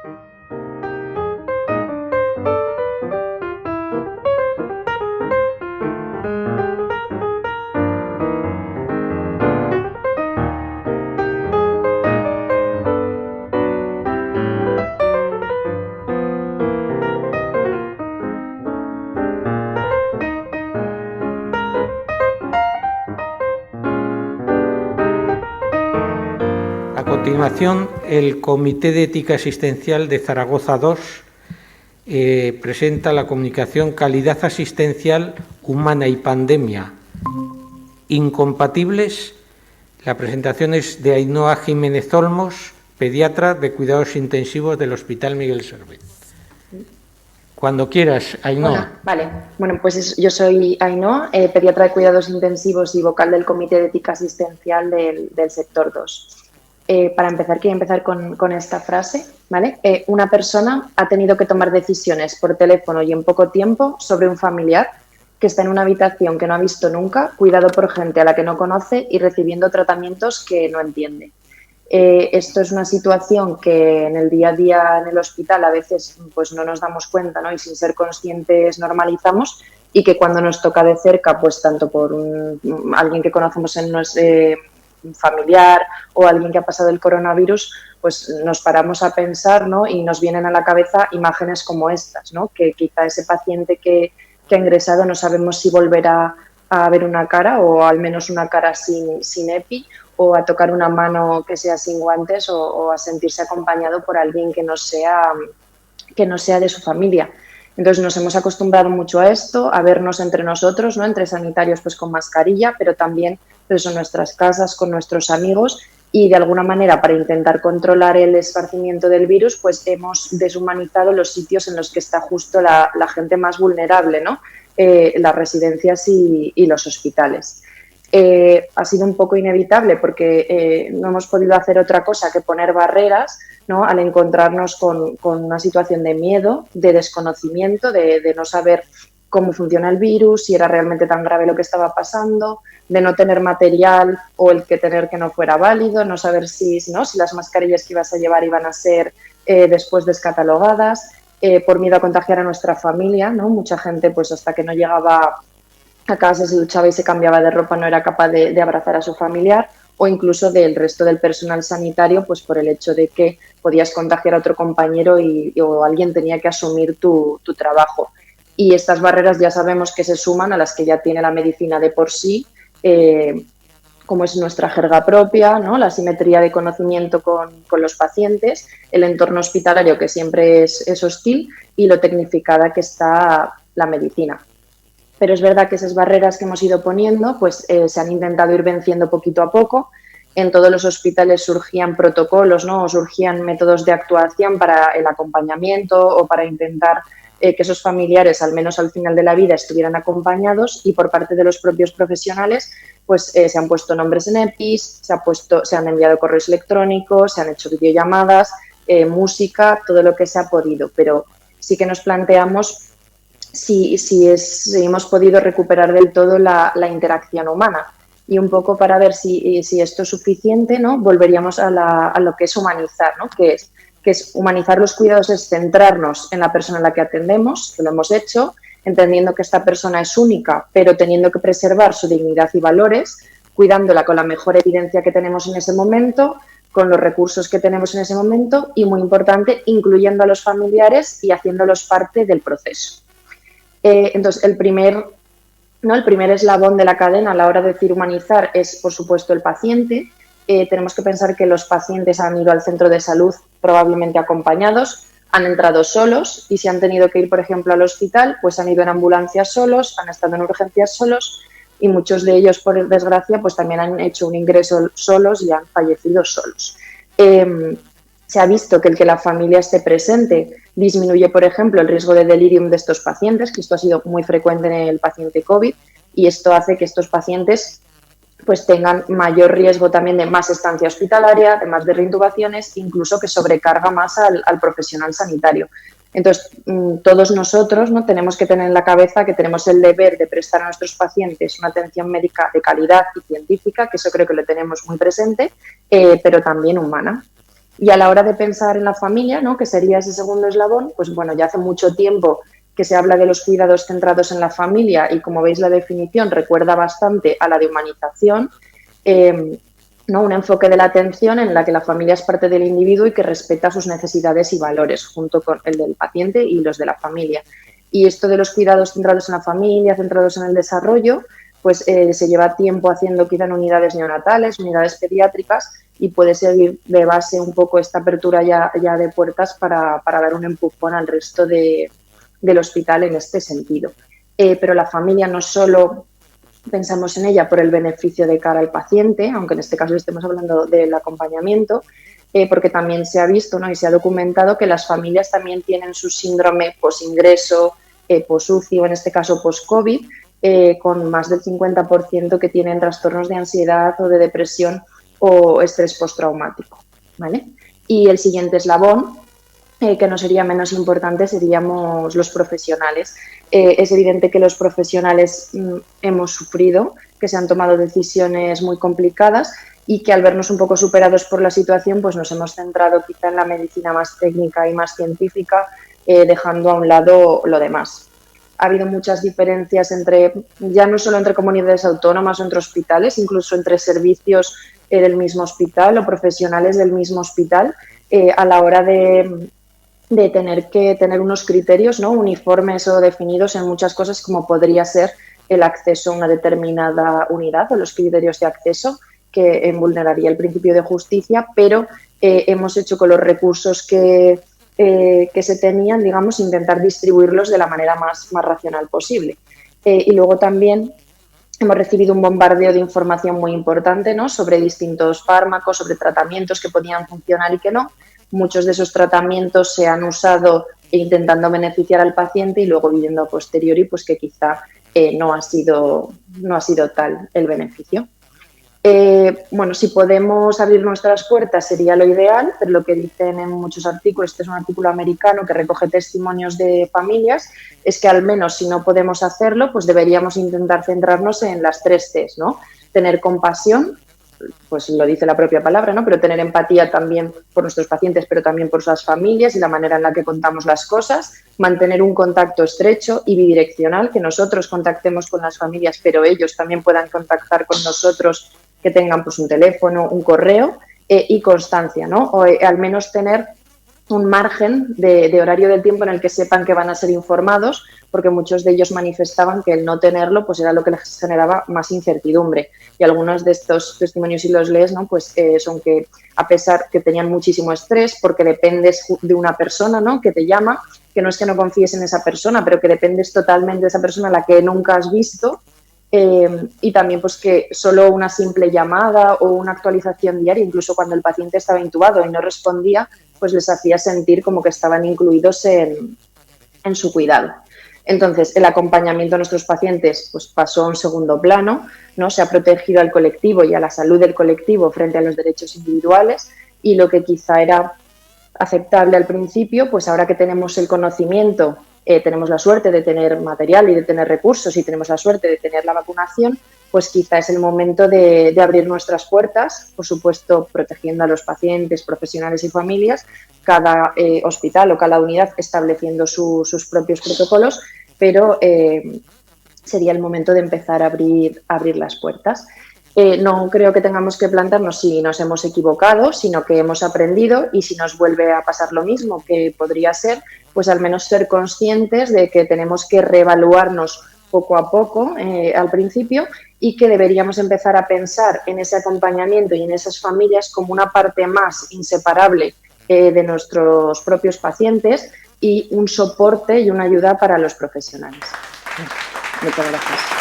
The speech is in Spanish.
A continuación, el Comité de Ética Asistencial de Zaragoza II presenta la comunicación Calidad asistencial humana y pandemia incompatibles. La presentación es de Ainhoa Jiménez Olmos, pediatra de cuidados intensivos del Hospital Miguel Servet. Cuando quieras, Ainhoa. Hola, vale. Bueno, pues yo soy Ainhoa, pediatra de cuidados intensivos y vocal del Comité de Ética Asistencial del Sector 2. Para empezar, quiero empezar con esta frase, ¿vale? Una persona ha tenido que tomar decisiones por teléfono y en poco tiempo sobre un familiar que está en una habitación que no ha visto nunca, cuidado por gente a la que no conoce y recibiendo tratamientos que no entiende. Esto es una situación que en el día a día en el hospital a veces pues no nos damos cuenta, ¿no? Y sin ser conscientes normalizamos, y que cuando nos toca de cerca, pues tanto por alguien que conocemos en un familiar o alguien que ha pasado el coronavirus, pues nos paramos a pensar, ¿no? Y nos vienen a la cabeza imágenes como estas, ¿no? Que quizá ese paciente que ha ingresado no sabemos si volverá a ver una cara, o al menos una cara sin EPI, o a tocar una mano que sea sin guantes, o a sentirse acompañado por alguien que no sea de su familia. Entonces nos hemos acostumbrado mucho a esto, a vernos entre nosotros, ¿no? Entre sanitarios pues con mascarilla, pero también pues, en nuestras casas, con nuestros amigos, y de alguna manera para intentar controlar el esparcimiento del virus pues hemos deshumanizado los sitios en los que está justo la gente más vulnerable, ¿no? Las residencias y los hospitales. Ha sido un poco inevitable porque no hemos podido hacer otra cosa que poner barreras, ¿no? Al encontrarnos con una situación de miedo, de desconocimiento, de no saber cómo funciona el virus, si era realmente tan grave lo que estaba pasando, de no tener material o el que tener que no fuera válido, no saber si las mascarillas que ibas a llevar iban a ser después descatalogadas, por miedo a contagiar a nuestra familia, ¿no? Mucha gente pues hasta que no llegaba a casa, se duchaba y se cambiaba de ropa, no era capaz de abrazar a su familiar, o incluso del resto del personal sanitario, pues por el hecho de que podías contagiar a otro compañero o alguien tenía que asumir tu trabajo. Y estas barreras ya sabemos que se suman a las que ya tiene la medicina de por sí, como es nuestra jerga propia, ¿no? La simetría de conocimiento con los pacientes, el entorno hospitalario que siempre es hostil, y lo tecnificada que está la medicina. Pero es verdad que esas barreras que hemos ido poniendo pues se han intentado ir venciendo poquito a poco. En todos los hospitales surgían protocolos, ¿no? O surgían métodos de actuación para el acompañamiento o para intentar que esos familiares, al menos al final de la vida, estuvieran acompañados, y por parte de los propios profesionales pues se han puesto nombres en EPIs, se han enviado correos electrónicos, se han hecho videollamadas, música, todo lo que se ha podido. Pero sí que nos planteamos si hemos podido recuperar del todo la interacción humana, y un poco para ver si esto es suficiente, ¿no? Volveríamos a lo que es humanizar, ¿no? Que es humanizar los cuidados, es centrarnos en la persona a la que atendemos, que lo hemos hecho, entendiendo que esta persona es única, pero teniendo que preservar su dignidad y valores, cuidándola con la mejor evidencia que tenemos en ese momento, con los recursos que tenemos en ese momento, y muy importante, incluyendo a los familiares y haciéndolos parte del proceso. Entonces, el primer eslabón de la cadena a la hora de decir humanizar es, por supuesto, el paciente. Tenemos que pensar que los pacientes han ido al centro de salud probablemente acompañados, han entrado solos, y si han tenido que ir, por ejemplo, al hospital, pues han ido en ambulancias solos, han estado en urgencias solos, y muchos de ellos, por desgracia, pues también han hecho un ingreso solos y han fallecido solos. Se ha visto que el que la familia esté presente disminuye, por ejemplo, el riesgo de delirium de estos pacientes, que esto ha sido muy frecuente en el paciente COVID, y esto hace que estos pacientes pues tengan mayor riesgo también de más estancia hospitalaria, de más de reintubaciones, incluso que sobrecarga más al profesional sanitario. Entonces, todos nosotros, ¿no? Tenemos que tener en la cabeza que tenemos el deber de prestar a nuestros pacientes una atención médica de calidad y científica, que eso creo que lo tenemos muy presente, pero también humana. Y a la hora de pensar en la familia, ¿no?, que sería ese segundo eslabón, pues bueno, ya hace mucho tiempo que se habla de los cuidados centrados en la familia y, como veis, la definición recuerda bastante a la de humanización, ¿no?, un enfoque de la atención en la que la familia es parte del individuo y que respeta sus necesidades y valores, junto con el del paciente y los de la familia. Y esto de los cuidados centrados en la familia, centrados en el desarrollo, pues se lleva tiempo haciendo quizá en unidades neonatales, unidades pediátricas, y puede servir de base un poco esta apertura ya de puertas para dar un empujón al resto del hospital en este sentido. Pero la familia no solo pensamos en ella por el beneficio de cara al paciente, aunque en este caso estemos hablando del acompañamiento, porque también se ha visto, ¿no?, y se ha documentado que las familias también tienen su síndrome posingreso, post-UCI o en este caso post-COVID, con más del 50% que tienen trastornos de ansiedad o de depresión o estrés postraumático, ¿vale? Y el siguiente eslabón, que no sería menos importante, seríamos los profesionales. Es evidente que los profesionales hemos sufrido, que se han tomado decisiones muy complicadas y que al vernos un poco superados por la situación, pues nos hemos centrado quizá en la medicina más técnica y más científica, dejando a un lado lo demás. Ha habido muchas diferencias ya no solo entre comunidades autónomas o entre hospitales, incluso entre servicios del mismo hospital o profesionales del mismo hospital, a la hora de tener que tener unos criterios, ¿no?, uniformes o definidos en muchas cosas, como podría ser el acceso a una determinada unidad o los criterios de acceso, que vulneraría el principio de justicia, pero hemos hecho con los recursos que se tenían, digamos, intentar distribuirlos de la manera más racional posible. Y luego también hemos recibido un bombardeo de información muy importante, ¿no?, sobre distintos fármacos, sobre tratamientos que podían funcionar y que no. Muchos de esos tratamientos se han usado intentando beneficiar al paciente y luego viendo a posteriori pues que quizá no ha sido tal el beneficio. Bueno, si podemos abrir nuestras puertas sería lo ideal, pero lo que dicen en muchos artículos, este es un artículo americano que recoge testimonios de familias, es que al menos si no podemos hacerlo, pues deberíamos intentar centrarnos en las 3 Cs, ¿no? Tener compasión, pues lo dice la propia palabra, ¿no?, pero tener empatía también por nuestros pacientes, pero también por sus familias y la manera en la que contamos las cosas, mantener un contacto estrecho y bidireccional, que nosotros contactemos con las familias, pero ellos también puedan contactar con nosotros, que tengan pues un teléfono, un correo, y constancia, ¿no?, o al menos tener un margen de horario del tiempo en el que sepan que van a ser informados, porque muchos de ellos manifestaban que el no tenerlo pues era lo que les generaba más incertidumbre. Y algunos de estos testimonios, si los lees, ¿no?, pues son que, a pesar que tenían muchísimo estrés, porque dependes de una persona, ¿no?, que te llama, que no es que no confíes en esa persona, pero que dependes totalmente de esa persona a la que nunca has visto, y también pues que solo una simple llamada o una actualización diaria, incluso cuando el paciente estaba intubado y no respondía, pues les hacía sentir como que estaban incluidos en su cuidado. Entonces, el acompañamiento a nuestros pacientes pues pasó a un segundo plano, ¿no? Se ha protegido al colectivo y a la salud del colectivo frente a los derechos individuales, y lo que quizá era aceptable al principio, pues ahora que tenemos el conocimiento, tenemos la suerte de tener material y de tener recursos y tenemos la suerte de tener la vacunación, pues quizá es el momento de abrir nuestras puertas, por supuesto protegiendo a los pacientes, profesionales y familias, cada hospital o cada unidad estableciendo sus propios protocolos, pero sería el momento de empezar a abrir las puertas. No creo que tengamos que plantarnos si nos hemos equivocado, sino que hemos aprendido, y si nos vuelve a pasar lo mismo, que podría ser, pues al menos ser conscientes de que tenemos que reevaluarnos poco a poco al principio, y que deberíamos empezar a pensar en ese acompañamiento y en esas familias como una parte más inseparable de nuestros propios pacientes y un soporte y una ayuda para los profesionales. Muchas gracias.